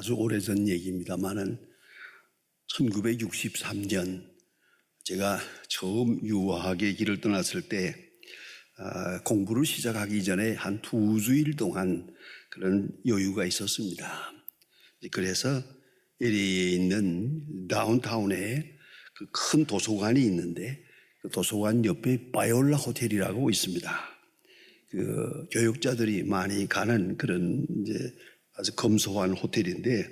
아주 오래전 얘기입니다만은 1963년 제가 처음 유학의 길을 떠났을 때 공부를 시작하기 전에 한 2주일 동안 그런 여유가 있었습니다. 그래서 LA에 있는 다운타운에 그 큰 도서관이 있는데 그 도서관 옆에 바이올라 호텔이라고 있습니다. 그 교육자들이 많이 가는 그런 이제 아주 검소한 호텔인데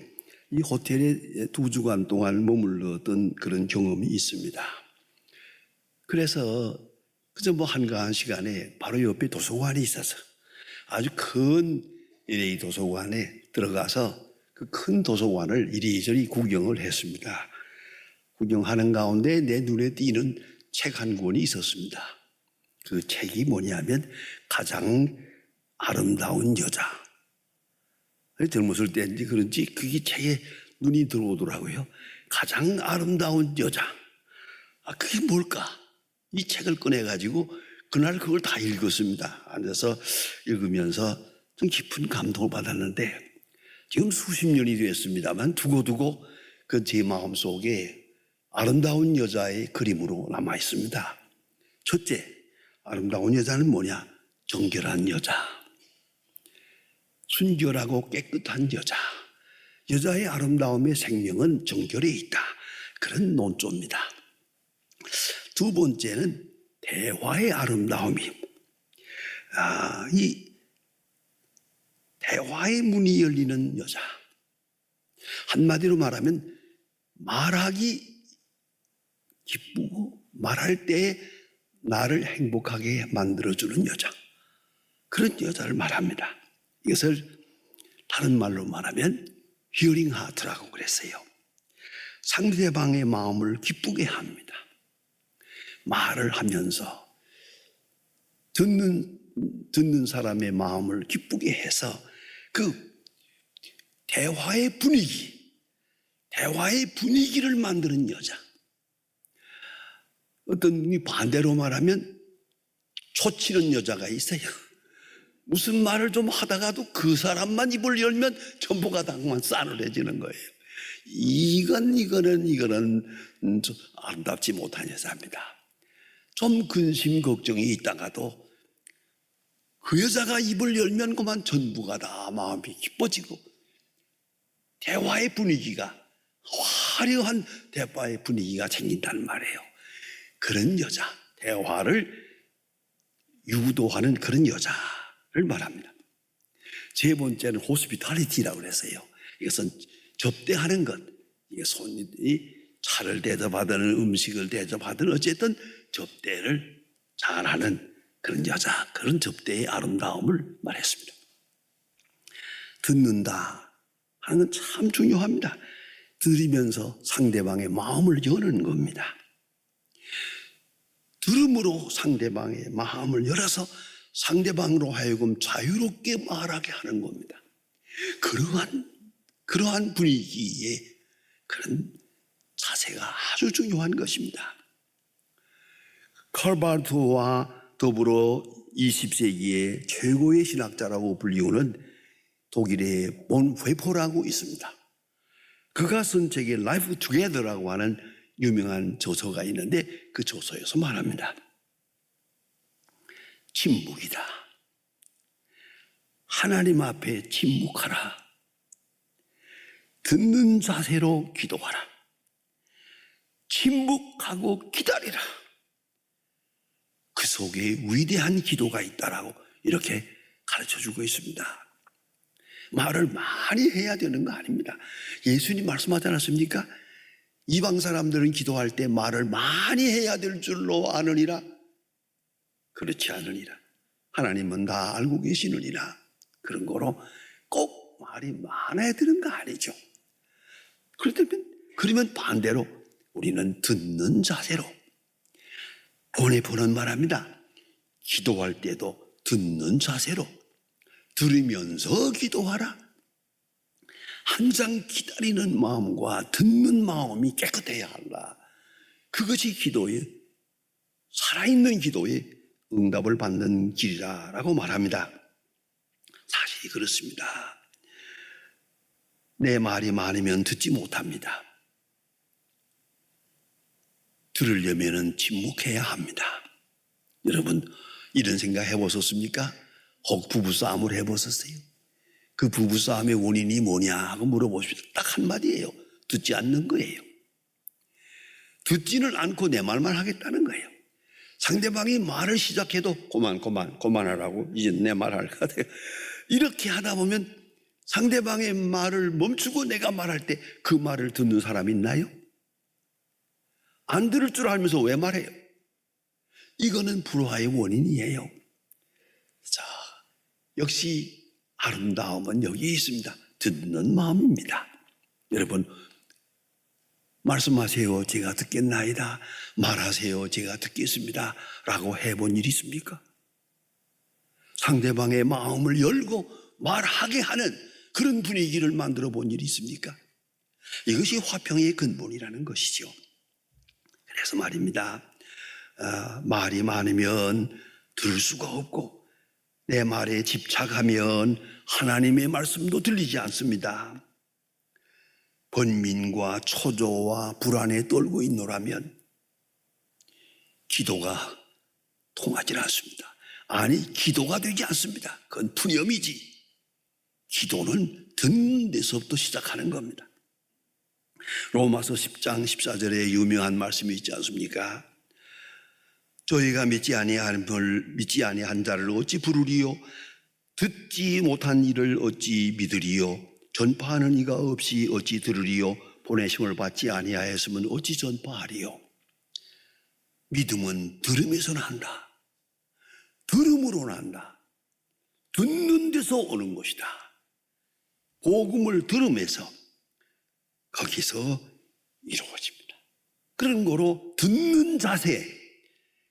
이 호텔에 2주간 동안 머물렀던 그런 경험이 있습니다. 그래서 그저 뭐 한가한 시간에 바로 옆에 도서관이 있어서 아주 큰 LA 도서관에 들어가서 그 큰 도서관을 이리저리 구경을 했습니다. 구경하는 가운데 내 눈에 띄는 책 한 권이 있었습니다. 그 책이 뭐냐면 가장 아름다운 여자. 젊었을 때인지 그런지 그게 책에 눈이 들어오더라고요. 가장 아름다운 여자. 그게 뭘까? 이 책을 꺼내가지고 그날 그걸 다 읽었습니다. 앉아서 읽으면서 좀 깊은 감동을 받았는데 지금 수십 년이 됐습니다만 두고두고 그 제 마음속에 아름다운 여자의 그림으로 남아 있습니다. 첫째, 아름다운 여자는 뭐냐? 정결한 여자. 순결하고 깨끗한 여자. 여자의 아름다움의 생명은 정결에 있다. 그런 논조입니다. 두 번째는 대화의 아름다움이. 이 대화의 문이 열리는 여자. 한마디로 말하면 말하기 기쁘고 말할 때 나를 행복하게 만들어주는 여자. 그런 여자를 말합니다. 이것을 다른 말로 말하면 히어링 하트라고 그랬어요. 상대방의 마음을 기쁘게 합니다. 말을 하면서 듣는 사람의 마음을 기쁘게 해서 그 대화의 분위기를 만드는 여자. 어떤 반대로 말하면 초치는 여자가 있어요. 무슨 말을 좀 하다가도 그 사람만 입을 열면 전부가 당만 싸늘해지는 거예요. 이거는 좀 아름답지 못한 여자입니다. 좀 근심 걱정이 있다가도 그 여자가 입을 열면 그만 전부가 다 마음이 기뻐지고 대화의 분위기가 화려한 대화의 분위기가 생긴다는 말이에요. 그런 여자, 대화를 유도하는 그런 여자를 말합니다. 세 번째는 호스피탈리티라고 그랬어요. 이것은 접대하는 것. 이게 손님이 차를 대접하든 음식을 대접하든 어쨌든 접대를 잘하는 그런 여자, 그런 접대의 아름다움을 말했습니다. 듣는다 하는 건 참 중요합니다. 들으면서 상대방의 마음을 여는 겁니다. 들음으로 상대방의 마음을 열어서 상대방으로 하여금 자유롭게 말하게 하는 겁니다. 그러한 분위기에 그런 자세가 아주 중요한 것입니다. 칼바르트와 더불어 20세기의 최고의 신학자라고 불리우는 독일의 본회포라고 있습니다. 그가 쓴 책에 Life Together라고 하는 유명한 저서가 있는데 그 저서에서 말합니다. 침묵이다. 하나님 앞에 침묵하라. 듣는 자세로 기도하라. 침묵하고 기다리라. 그 속에 위대한 기도가 있다라고 이렇게 가르쳐주고 있습니다. 말을 많이 해야 되는 거 아닙니다. 예수님 말씀하지 않았습니까? 이방 사람들은 기도할 때 말을 많이 해야 될 줄로 아느니라. 그렇지 않으니라. 하나님은 다 알고 계시느니라. 그런 거로 꼭 말이 많아야 되는 거 아니죠. 그러면 반대로 우리는 듣는 자세로. 보는 말합니다. 기도할 때도 듣는 자세로 들으면서 기도하라. 항상 기다리는 마음과 듣는 마음이 깨끗해야 한다. 그것이 기도의 살아있는 기도의 응답을 받는 길이라고 말합니다. 사실이 그렇습니다. 내 말이 많으면 듣지 못합니다. 들으려면 침묵해야 합니다. 여러분, 이런 생각 해보셨습니까? 혹 부부싸움을 해보셨어요? 그 부부싸움의 원인이 뭐냐 하고 물어보십시오. 딱 한마디예요. 듣지 않는 거예요. 듣지는 않고 내 말만 하겠다는 거예요. 상대방이 말을 시작해도 그만하라고 이제 내 말 할 것 같아요. 이렇게 하다 보면 상대방의 말을 멈추고 내가 말할 때 그 말을 듣는 사람이 있나요? 안 들을 줄 알면서 왜 말해요? 이거는 불화의 원인이에요. 자, 역시 아름다움은 여기에 있습니다. 듣는 마음입니다. 여러분, 말씀하세요. 제가 듣겠나이다. 말하세요. 제가 듣겠습니다. 라고 해본 일이 있습니까? 상대방의 마음을 열고 말하게 하는 그런 분위기를 만들어 본 일이 있습니까? 이것이 화평의 근본이라는 것이죠. 그래서 말입니다. 말이 많으면 들을 수가 없고 내 말에 집착하면 하나님의 말씀도 들리지 않습니다. 번민과 초조와 불안에 떨고 있노라면 기도가 통하지 않습니다. 아니, 기도가 되지 않습니다. 그건 푸념이지. 기도는 듣는 데서부터 시작하는 겁니다. 로마서 10장 14절에 유명한 말씀이 있지 않습니까? 저희가 믿지 아니한 자를 어찌 부르리요? 듣지 못한 이를 어찌 믿으리요? 전파하는 이가 없이 어찌 들으리요? 보내심을 받지 아니하였으면 어찌 전파하리요? 믿음은 들음에서 난다. 들음으로 난다. 듣는 데서 오는 것이다. 복음을 들음에서 거기서 이루어집니다. 그런 거로 듣는 자세,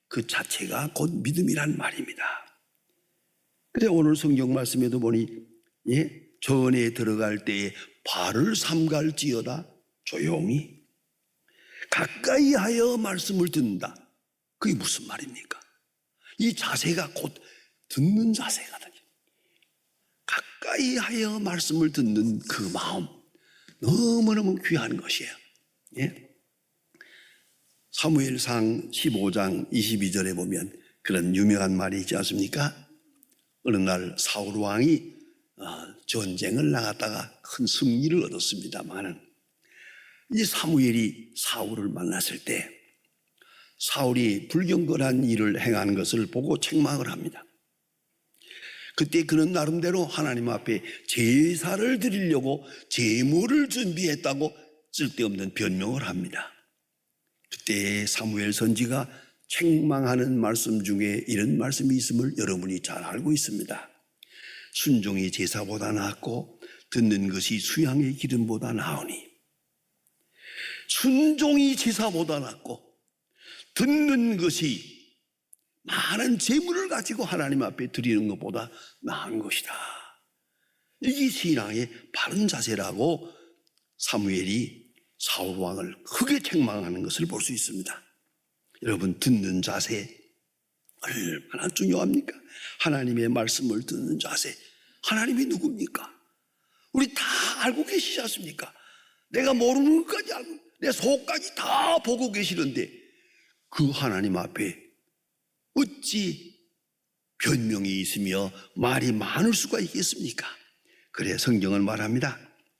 그 자체가 곧 믿음이란 말입니다. 그래 오늘 성경 말씀에도 보니 전에 들어갈 때에 발을 삼갈지어다 조용히 가까이 하여 말씀을 듣는다. 그게 무슨 말입니까? 이 자세가 곧 듣는 자세거든요. 가까이 하여 말씀을 듣는 그 마음 너무너무 귀한 것이에요. 사무엘상 15장 22절에 보면 그런 유명한 말이 있지 않습니까? 어느 날 사울 왕이 전쟁을 나갔다가 큰 승리를 얻었습니다만은 이제 사무엘이 사울을 만났을 때 사울이 불경건한 일을 행한 것을 보고 책망을 합니다. 그때 그는 나름대로 하나님 앞에 제사를 드리려고 제물을 준비했다고 쓸데없는 변명을 합니다. 그때 사무엘 선지가 책망하는 말씀 중에 이런 말씀이 있음을 여러분이 잘 알고 있습니다. 순종이 제사보다 낫고 듣는 것이 수양의 기름보다 나으니 순종이 제사보다 낫고 듣는 것이 많은 재물을 가지고 하나님 앞에 드리는 것보다 나은 것이다. 이게 신앙의 바른 자세라고 사무엘이 사울 왕을 크게 책망하는 것을 볼 수 있습니다. 여러분, 듣는 자세 얼마나 중요합니까? 하나님의 말씀을 듣는 자세. 하나님이 누굽니까? 우리 다 알고 계시지 않습니까? 내가 모르는 것까지 알고 내 속까지 다 보고 계시는데 그 하나님 앞에 어찌 변명이 있으며 말이 많을 수가 있겠습니까? 그래 성경은 말합니다.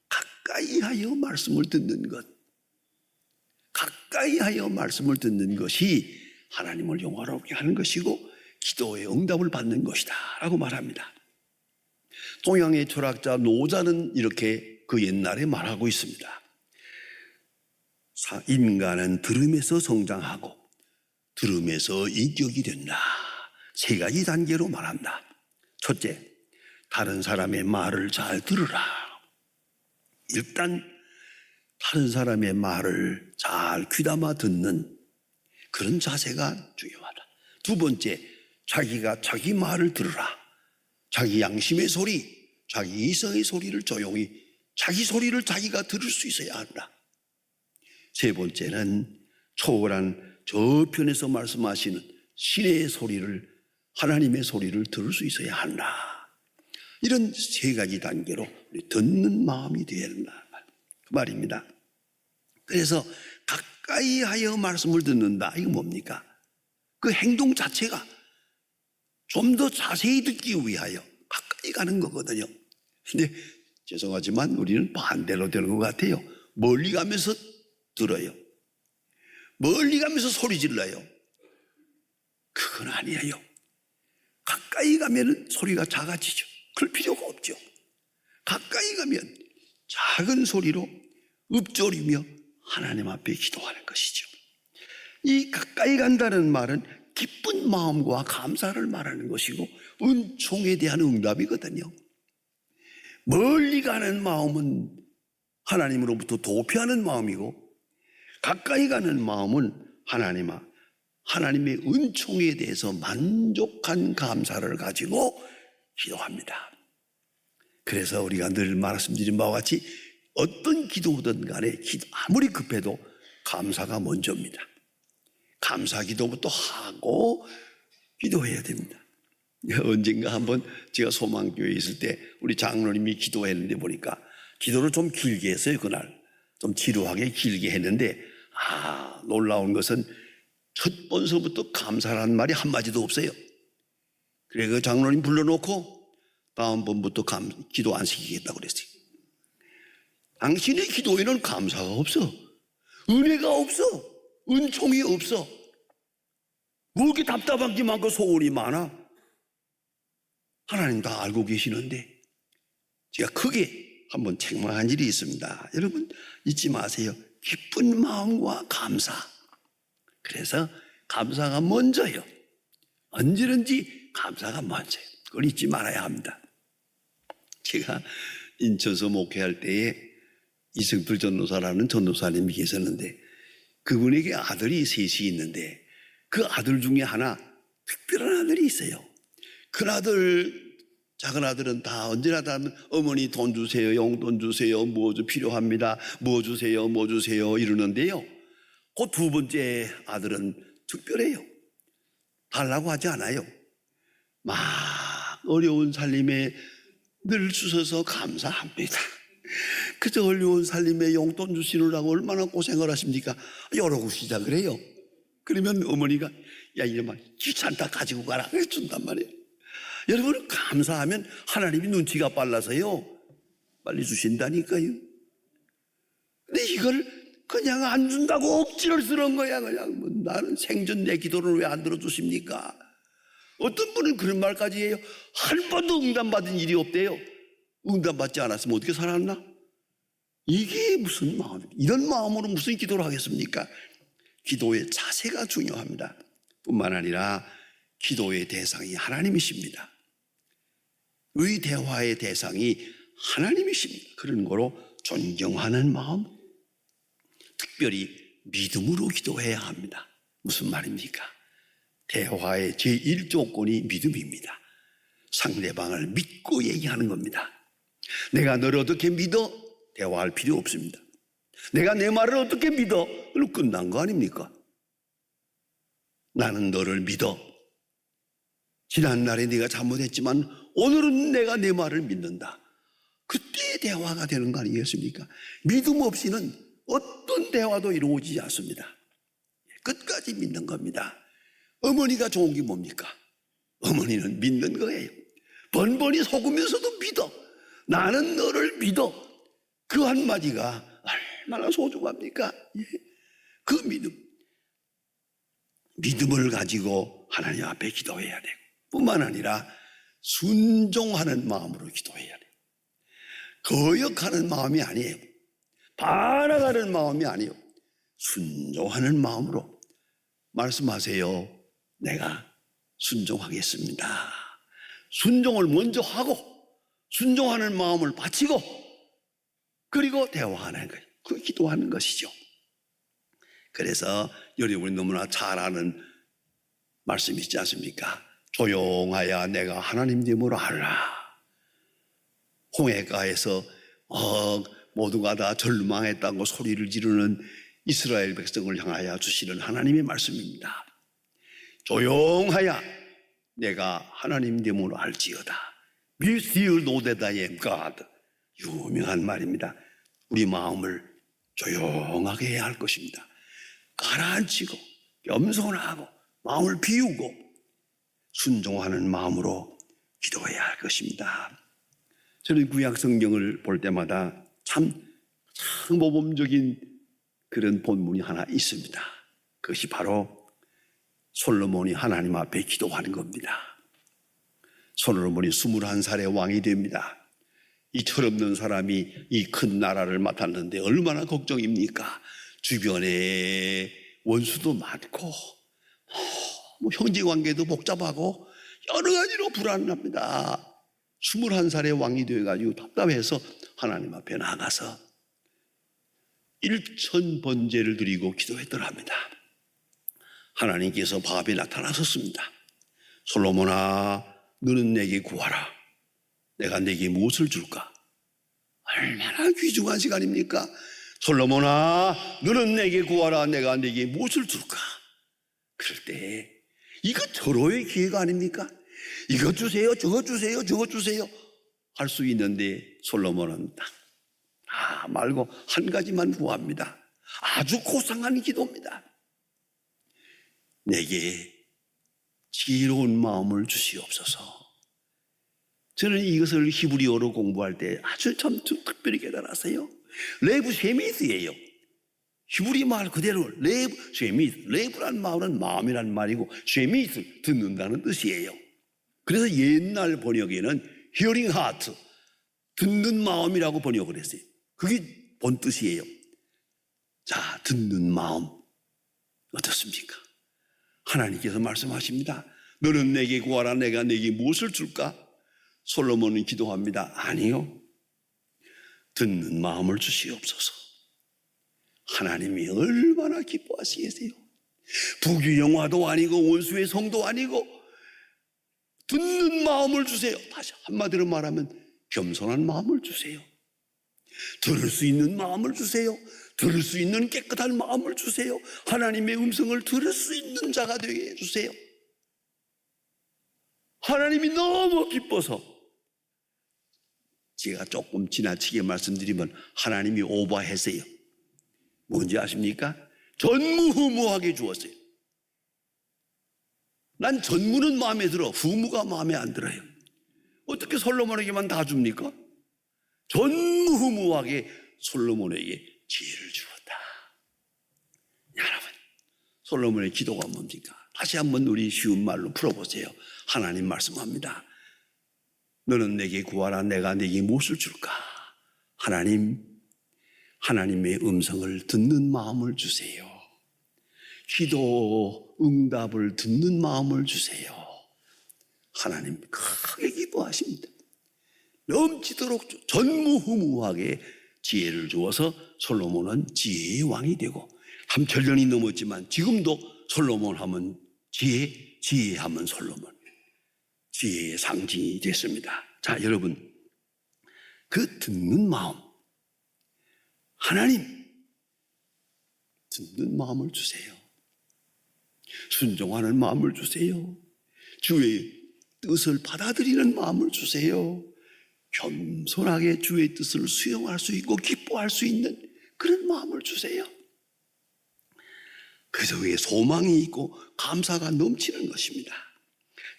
가까이 하여 말씀을 듣는 것, 가까이 하여 말씀을 듣는 것이 하나님을 영화롭게 하는 것이고 기도의 응답을 받는 것이다 라고 말합니다. 동양의 철학자 노자는 이렇게 그 옛날에 말하고 있습니다. 인간은 들음에서 성장하고 들음에서 인격이 된다. 세 가지 단계로 말한다. 첫째, 다른 사람의 말을 잘 들으라. 일단 다른 사람의 말을 잘 귀담아 듣는 그런 자세가 중요하다. 두 번째, 자기가 자기 말을 들으라. 자기 양심의 소리, 자기 이성의 소리를 조용히 자기 소리를 자기가 들을 수 있어야 한다. 세 번째는 초월한 저편에서 말씀하시는 신의 소리를, 하나님의 소리를 들을 수 있어야 한다. 이런 세 가지 단계로 우리 듣는 마음이 되어야 된다. 그 말입니다. 그래서 가까이 하여 말씀을 듣는다. 이거 뭡니까? 그 행동 자체가 좀 더 자세히 듣기 위하여 가까이 가는 거거든요. 근데 죄송하지만 우리는 반대로 되는 것 같아요. 멀리 가면서 들어요. 멀리 가면서 소리 질러요. 그건 아니에요. 가까이 가면 소리가 작아지죠. 그럴 필요가 없죠. 가까이 가면 작은 소리로 읊조리며 하나님 앞에 기도하는 것이죠. 이 가까이 간다는 말은 기쁜 마음과 감사를 말하는 것이고 은총에 대한 응답이거든요. 멀리 가는 마음은 하나님으로부터 도피하는 마음이고 가까이 가는 마음은 하나님의 은총에 대해서 만족한 감사를 가지고 기도합니다. 그래서 우리가 늘 말씀드린 바와 같이 어떤 기도든 간에 아무리 급해도 감사가 먼저입니다. 감사 기도부터 하고 기도해야 됩니다. 언젠가 한번 제가 소망교회에 있을 때 우리 장로님이 기도했는데 보니까 기도를 좀 길게 했어요. 그날 좀 지루하게 길게 했는데 놀라운 것은 첫 번서부터 감사라는 말이 한마디도 없어요. 그래 그 장로님 불러놓고 다음번부터 기도 안 시키겠다고 그랬어요. 당신의 기도에는 감사가 없어. 은혜가 없어. 은총이 없어. 뭐 이렇게 답답한 게 많고 소원이 많아. 하나님 다 알고 계시는데 제가 크게 한번 책망한 일이 있습니다. 여러분 잊지 마세요. 기쁜 마음과 감사. 그래서 감사가 먼저요. 언제든지 감사가 먼저요. 그걸 잊지 말아야 합니다. 제가 인천서 목회할 때에 이승필 전도사라는 전도사님이 계셨는데 그분에게 아들이 셋이 있는데 그 아들 중에 하나 특별한 아들이 있어요. 큰 아들, 작은 아들은 다 언제나 다 어머니 돈 주세요, 용돈 주세요, 뭐 필요합니다, 뭐 주세요, 뭐 주세요 이러는데요. 그 두 번째 아들은 특별해요. 달라고 하지 않아요. 막 어려운 살림에 늘 주셔서 감사합니다. 그저 어려운 살림에 용돈 주시느라고 얼마나 고생을 하십니까? 이러고 시작을 해요. 그러면 어머니가 야 이놈아 귀찮다 가지고 가라 해준단 말이에요. 여러분 감사하면 하나님이 눈치가 빨라서요 빨리 주신다니까요. 근데 이걸 그냥 안 준다고 억지를 쓰는 거야. 그냥 뭐 나는 생전 내 기도를 왜 안 들어주십니까? 어떤 분은 그런 말까지 해요. 한 번도 응답받은 일이 없대요. 응답받지 않았으면 어떻게 살았나? 이게 무슨 마음입니까? 이런 마음으로 무슨 기도를 하겠습니까? 기도의 자세가 중요합니다. 뿐만 아니라 기도의 대상이 하나님이십니다. 의 대화의 대상이 하나님이십니다. 그런 거로 존경하는 마음, 특별히 믿음으로 기도해야 합니다. 무슨 말입니까? 대화의 제1조건이 믿음입니다. 상대방을 믿고 얘기하는 겁니다. 내가 너를 어떻게 믿어? 대화할 필요 없습니다. 내가 내 말을 어떻게 믿어? 그럼 끝난 거 아닙니까? 나는 너를 믿어. 지난날에 네가 잘못했지만 오늘은 내가 내 말을 믿는다. 그때 대화가 되는 거 아니겠습니까? 믿음 없이는 어떤 대화도 이루어지지 않습니다. 끝까지 믿는 겁니다. 어머니가 좋은 게 뭡니까? 어머니는 믿는 거예요. 번번이 속으면서도 믿어. 나는 너를 믿어. 그 한마디가 얼마나 소중합니까? 그 믿음을 가지고 하나님 앞에 기도해야 되고 뿐만 아니라 순종하는 마음으로 기도해야 돼요. 거역하는 마음이 아니에요. 반항하는 마음이 아니에요. 순종하는 마음으로 말씀하세요. 내가 순종하겠습니다. 순종을 먼저 하고 순종하는 마음을 바치고 그리고 대화하는 거예요. 그 기도하는 것이죠. 그래서 여러분이 너무나 잘 아는 말씀이 있지 않습니까? 조용하여 내가 하나님 됨을 알라. 홍해가에서 모두가 다 절망했다고 소리를 지르는 이스라엘 백성을 향하여 주시는 하나님의 말씀입니다. 조용하여 내가 하나님 됨을 알지어다. Be still know that I am God. 유명한 말입니다. 우리 마음을 조용하게 해야 할 것입니다. 가라앉히고 겸손하고 마음을 비우고 순종하는 마음으로 기도해야 할 것입니다. 저는 구약 성경을 볼 때마다 참 모범적인 그런 본문이 하나 있습니다. 그것이 바로 솔로몬이 하나님 앞에 기도하는 겁니다. 솔로몬이 21살의 왕이 됩니다. 이 철없는 사람이 이 큰 나라를 맡았는데 얼마나 걱정입니까? 주변에 원수도 많고 형제관계도 복잡하고 여러 가지로 불안합니다. 21살의 왕이 되어가지고 답답해서 하나님 앞에 나가서 1000번제를 드리고 기도했더랍니다. 하나님께서 밤에 나타나셨습니다. 솔로몬아, 너는 내게 구하라. 내가 내게 무엇을 줄까? 얼마나 귀중한 시간입니까? 솔로몬아, 너는 내게 구하라. 내가 내게 무엇을 줄까? 그럴 때 이거 절호의 기회가 아닙니까? 이것 주세요, 저것 주세요, 저것 주세요 할 수 있는데 솔로몬은 다 말고 한 가지만 구합니다. 아주 고상한 기도입니다. 내게 지혜로운 마음을 주시옵소서. 저는 이것을 히브리어로 공부할 때 아주 참 특별히 깨달았어요. 레브 쉐미스예요. 히브리 말 그대로 레브 쉐미스. 레브란 말은 마음이란 말이고 쉐미스 듣는다는 뜻이에요. 그래서 옛날 번역에는 hearing heart, 듣는 마음이라고 번역을 했어요. 그게 본 뜻이에요. 자, 듣는 마음 어떻습니까? 하나님께서 말씀하십니다. 너는 내게 구하라. 내가 내게 무엇을 줄까? 솔로몬은 기도합니다. 아니요, 듣는 마음을 주시옵소서. 하나님이 얼마나 기뻐하시겠어요? 부귀영화도 아니고 원수의 성도 아니고 듣는 마음을 주세요. 다시 한마디로 말하면 겸손한 마음을 주세요. 들을 수 있는 마음을 주세요. 들을 수 있는 깨끗한 마음을 주세요. 하나님의 음성을 들을 수 있는 자가 되게 해주세요. 하나님이 너무 기뻐서, 제가 조금 지나치게 말씀드리면 하나님이 오버했어요. 뭔지 아십니까? 전무후무하게 주었어요. 난 전무는 마음에 들어, 후무가 마음에 안 들어요. 어떻게 솔로몬에게만 다 줍니까? 전무후무하게 솔로몬에게 지혜를 주었다. 여러분, 솔로몬의 기도가 뭡니까? 다시 한번 우리 쉬운 말로 풀어보세요. 하나님 말씀합니다. 너는 내게 구하라. 내가 내게 무엇을 줄까? 하나님의 음성을 듣는 마음을 주세요. 기도 응답을 듣는 마음을 주세요. 하나님 크게 기뻐하십니다. 넘치도록 전무후무하게 지혜를 주어서 솔로몬은 지혜의 왕이 되고, 3천년이 넘었지만 지금도 솔로몬 하면 지혜 하면 솔로몬, 지혜의 상징이 됐습니다. 자, 여러분, 그 듣는 마음, 하나님 듣는 마음을 주세요. 순종하는 마음을 주세요. 주의 뜻을 받아들이는 마음을 주세요. 겸손하게 주의 뜻을 수용할 수 있고 기뻐할 수 있는 그런 마음을 주세요. 그 속에 소망이 있고 감사가 넘치는 것입니다.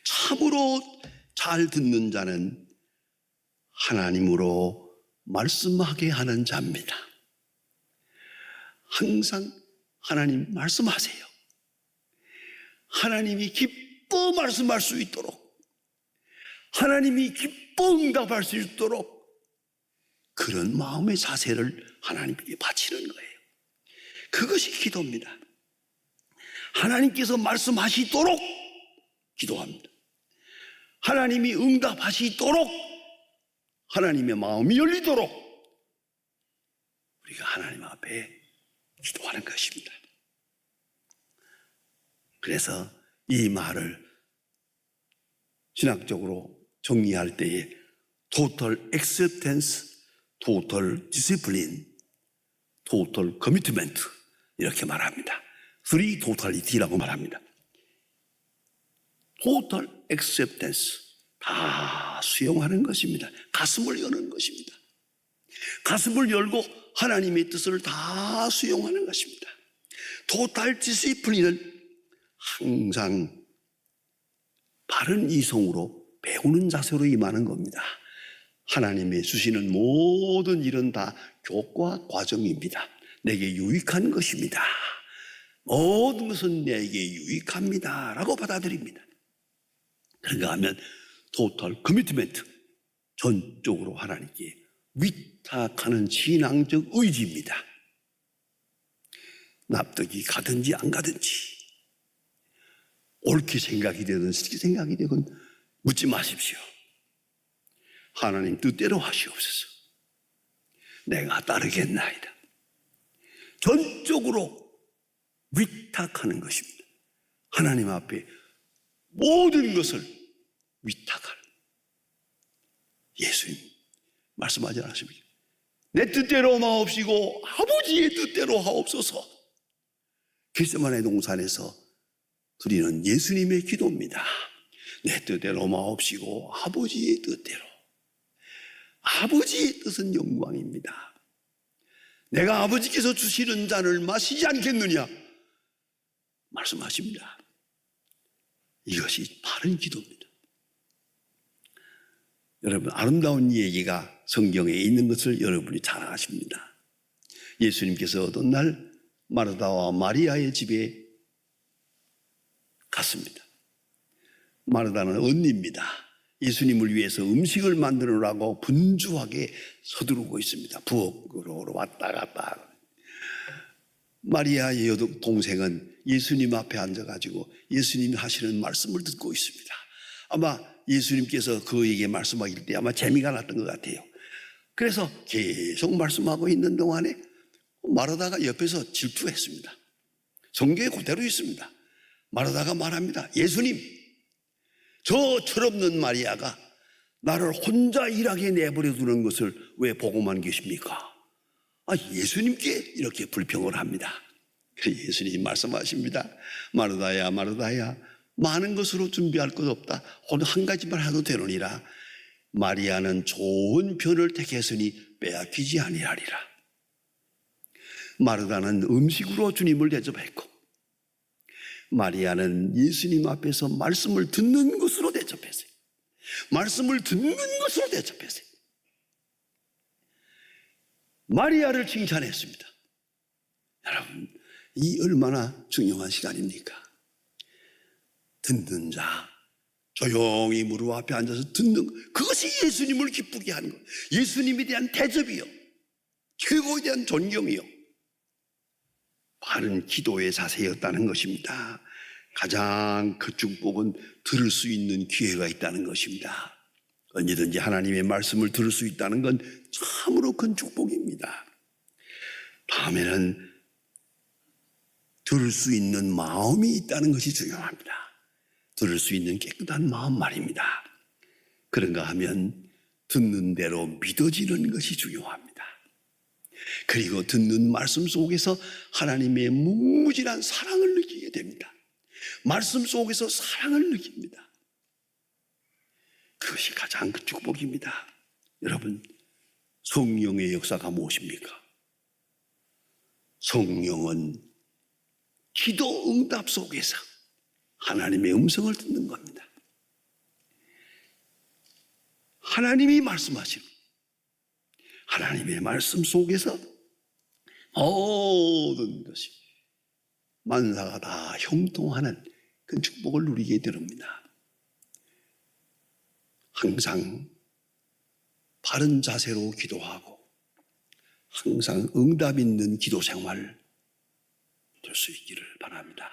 참으로 잘 듣는 자는 하나님으로 말씀하게 하는 자입니다. 항상 하나님 말씀하세요. 하나님이 기뻐 말씀할 수 있도록, 하나님이 기뻐 응답할 수 있도록 그런 마음의 자세를 하나님께 바치는 거예요. 그것이 기도입니다. 하나님께서 말씀하시도록 기도합니다. 하나님이 응답하시도록, 하나님의 마음이 열리도록 우리가 하나님 앞에 기도하는 것입니다. 그래서 이 말을 신학적으로 정리할 때에 total acceptance, total discipline, total commitment 이렇게 말합니다. Three totality라고 말합니다. total acceptance, 다 수용하는 것입니다. 가슴을 여는 것입니다. 가슴을 열고 하나님의 뜻을 다 수용하는 것입니다. 토탈 디시플린은 항상 바른 이성으로 배우는 자세로 임하는 겁니다. 하나님의 주시는 모든 일은 다 교과 과정입니다. 내게 유익한 것입니다. 모든 것은 내게 유익합니다 라고 받아들입니다. 그런가 하면 토탈 커미트먼트, 전적으로 하나님께 위탁하는 신앙적 의지입니다. 납득이 가든지 안 가든지, 옳게 생각이 되든 슬게 생각이 되든 묻지 마십시오. 하나님 뜻대로 하시옵소서. 내가 따르겠나이다. 전적으로 위탁하는 것입니다. 하나님 앞에 모든 것을 위탁하는. 예수님 말씀하지 않으십니까? 내 뜻대로 마옵시고 아버지의 뜻대로 하옵소서. 겟세마네 동산에서 드리는 예수님의 기도입니다. 내 뜻대로 마옵시고 아버지의 뜻대로. 아버지의 뜻은 영광입니다. 내가 아버지께서 주시는 잔을 마시지 않겠느냐 말씀하십니다. 이것이 바른 기도입니다. 여러분, 아름다운 얘기가 성경에 있는 것을 여러분이 잘 아십니다. 예수님께서 어떤 날 마르다와 마리아의 집에 갔습니다. 마르다는 언니입니다. 예수님을 위해서 음식을 만들으라고 분주하게 서두르고 있습니다. 부엌으로 왔다 갔다. 마리아의 동생은 예수님 앞에 앉아가지고 예수님이 하시는 말씀을 듣고 있습니다. 아마 예수님께서 그에게 말씀하실 때 아마 재미가 났던 것 같아요. 그래서 계속 말씀하고 있는 동안에 마르다가 옆에서 질투했습니다. 성경에 그대로 있습니다. 마르다가 말합니다. 예수님, 저 철없는 마리아가 나를 혼자 일하게 내버려 두는 것을 왜 보고만 계십니까? 예수님께 이렇게 불평을 합니다. 예수님이 말씀하십니다. 마르다야, 마르다야, 많은 것으로 준비할 것 없다. 오늘 한 가지만 해도 되느니라. 마리아는 좋은 편을 택했으니 빼앗기지 아니하리라. 마르다는 음식으로 주님을 대접했고, 마리아는 예수님 앞에서 말씀을 듣는 것으로 대접했어요. 말씀을 듣는 것으로 대접했어요. 마리아를 칭찬했습니다. 여러분, 이 얼마나 중요한 시간입니까? 듣는 자, 조용히 무릎 앞에 앉아서 듣는 것, 그것이 예수님을 기쁘게 하는 것. 예수님에 대한 대접이요, 최고에 대한 존경이요, 바른 기도의 자세였다는 것입니다. 가장 큰 축복은 들을 수 있는 기회가 있다는 것입니다. 언제든지 하나님의 말씀을 들을 수 있다는 건 참으로 큰 축복입니다. 다음에는 들을 수 있는 마음이 있다는 것이 중요합니다. 들을 수 있는 깨끗한 마음 말입니다. 그런가 하면 듣는 대로 믿어지는 것이 중요합니다. 그리고 듣는 말씀 속에서 하나님의 무궁무진한 사랑을 느끼게 됩니다. 말씀 속에서 사랑을 느낍니다. 그것이 가장 큰 축복입니다. 여러분, 성령의 역사가 무엇입니까? 성령은 기도 응답 속에서 하나님의 음성을 듣는 겁니다. 하나님이 말씀하시는, 하나님의 말씀 속에서 모든 것이 만사가 다 형통하는 그 축복을 누리게 됩니다. 항상 바른 자세로 기도하고 항상 응답 있는 기도 생활 될 수 있기를 바랍니다.